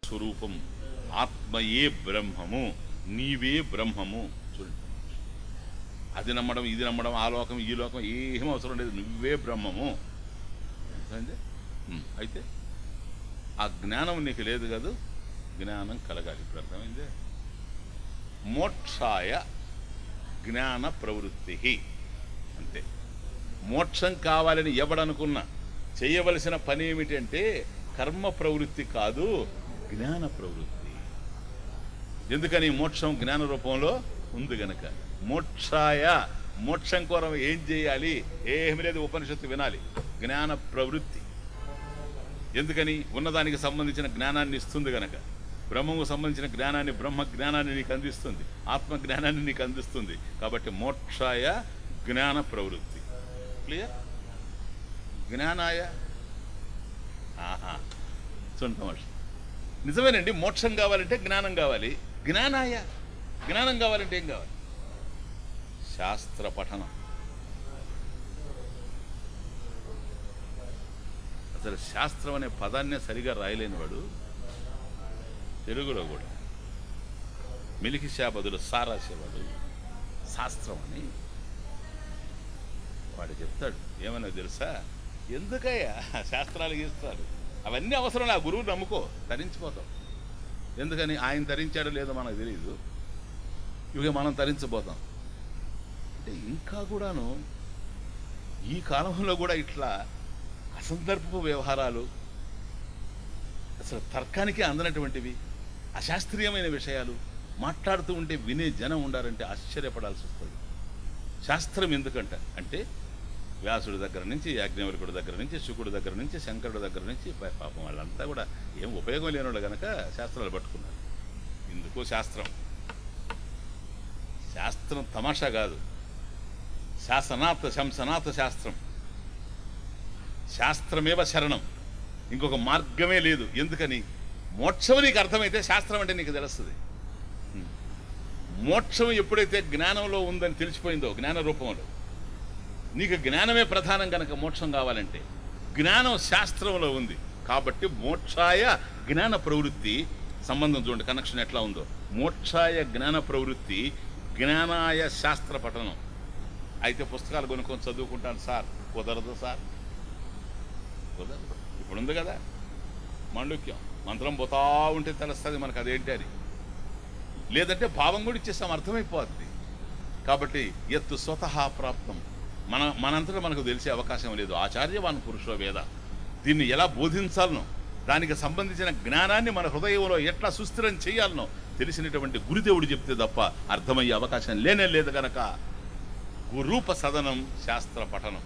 స్వరూపం, ఆత్మయే బ్రహ్మము, నీవే బ్రహ్మము. చూడండి, అది నమ్మడం ఇది నమ్మడం ఆ లోకం ఈ లోకం ఏం అవసరం లేదు, నువ్వే బ్రహ్మము. అయితే ఆ జ్ఞానం నీకు లేదు కాదు, జ్ఞానం కలగాలి. ఇప్పుడు అర్థమైందే. మోక్షాయ జ్ఞాన ప్రవృత్తి, అంతే. మోక్షం కావాలని ఎవడనుకున్నా చేయవలసిన పని ఏమిటంటే కర్మ ప్రవృత్తి కాదు, జ్ఞాన ప్రవృత్తి. ఎందుకని? మోక్షం జ్ఞాన రూపంలో ఉంది గనక. మోక్షాయ, మోక్షం కోరం ఏం చేయాలి? ఏమి లేదు, ఉపనిషత్తు వినాలి. జ్ఞాన ప్రవృత్తి. ఎందుకని? ఉన్నదానికి సంబంధించిన జ్ఞానాన్ని ఇస్తుంది గనక. బ్రహ్మకు సంబంధించిన జ్ఞానాన్ని, బ్రహ్మ జ్ఞానాన్ని నీకు అందిస్తుంది, ఆత్మ జ్ఞానాన్ని నీకు అందిస్తుంది. కాబట్టి మోక్షాయ జ్ఞాన ప్రవృత్తి. క్లియర్? జ్ఞానాయ చూడండి, నిజమేనండి. మోక్షం కావాలంటే జ్ఞానం కావాలి. జ్ఞానాయ, జ్ఞానం కావాలంటే ఏం కావాలి? శాస్త్ర పఠనం. అసలు శాస్త్రం అనే పదాన్నే సరిగా రాయలేని వాడు తెలుగులో కూడా మిలికిషా బదులు సారాసేవాడు శాస్త్రం అని వాడు చెప్తాడు. ఏమన్నా తెలుసా? ఎందుకయ్యా శాస్త్రాలు గీస్తాడు? అవన్నీ అవసరం. ఆ గురువు నమ్ముకో, తరించిపోతాం. ఎందుకని? ఆయన తరించాడో లేదో మనకు తెలియదు, ఇక మనం తరించబోతాం. అంటే ఇంకా కూడాను ఈ కాలంలో కూడా ఇట్లా అసందర్భపు వ్యవహారాలు, అసలు తర్కానికి అందనటువంటివి, అశాస్త్రీయమైన విషయాలు మాట్లాడుతూ ఉంటే వినే జనం ఉండారంటే ఆశ్చర్యపడాల్సి వస్తుంది. శాస్త్రం ఎందుకంట అంటే వ్యాసుడి దగ్గర నుంచి, యాజ్ఞవల్కుడి దగ్గర నుంచి, శుకుడి దగ్గర నుంచి, శంకరుడి దగ్గర నుంచి, పాపం వాళ్ళంతా కూడా ఏం ఉపయోగం లేనివాళ్ళు కనుక శాస్త్రాలు పట్టుకున్నారు. ఇందుకు శాస్త్రం, శాస్త్రం తమాషా కాదు. శాసనాత్ శంసనాత్ శాస్త్రం, శాస్త్రమేవ శరణం, ఇంకొక మార్గమే లేదు. ఎందుకని? మోక్షం నీకు అర్థమైతే శాస్త్రం అంటే నీకు తెలుస్తుంది. మోక్షం ఎప్పుడైతే జ్ఞానంలో ఉందని తెలిసిపోయిందో, జ్ఞాన రూపంలో, నీకు జ్ఞానమే ప్రధానం కనుక మోక్షం కావాలంటే జ్ఞానం శాస్త్రంలో ఉంది. కాబట్టి మోక్షాయ జ్ఞాన ప్రవృత్తి సంబంధం చూడండి, కనెక్షన్ ఎట్లా ఉందో. మోక్షాయ జ్ఞాన ప్రవృత్తి, జ్ఞానాయ శాస్త్ర పఠనం. అయితే పుస్తకాలు కొనుక్కొని చదువుకుంటాను సార్, కుదరదు సార్, కుదరదు. ఇప్పుడు ఉంది కదా మాండుక్యం, మంత్రం పోతా ఉంటే తెలుస్తుంది మనకు అదేంటి అని. లేదంటే భావం కూడా ఇచ్చేస్తాం, అర్థమైపోద్ది. కాబట్టి ఎత్తు స్వతహా ప్రాప్తం, మనంతటా మనకు తెలిసే అవకాశం లేదు. ఆచార్యవాన్ పురుషో వేద, దీన్ని ఎలా బోధించాలనో, దానికి సంబంధించిన జ్ఞానాన్ని మన హృదయంలో ఎట్లా సుస్థిరం చేయాలనో తెలిసినటువంటి గురుదేవుడు చెప్తే తప్ప అర్థమయ్యే అవకాశం లేనే లేదు గనక గురూప సదనం శాస్త్ర పఠనం.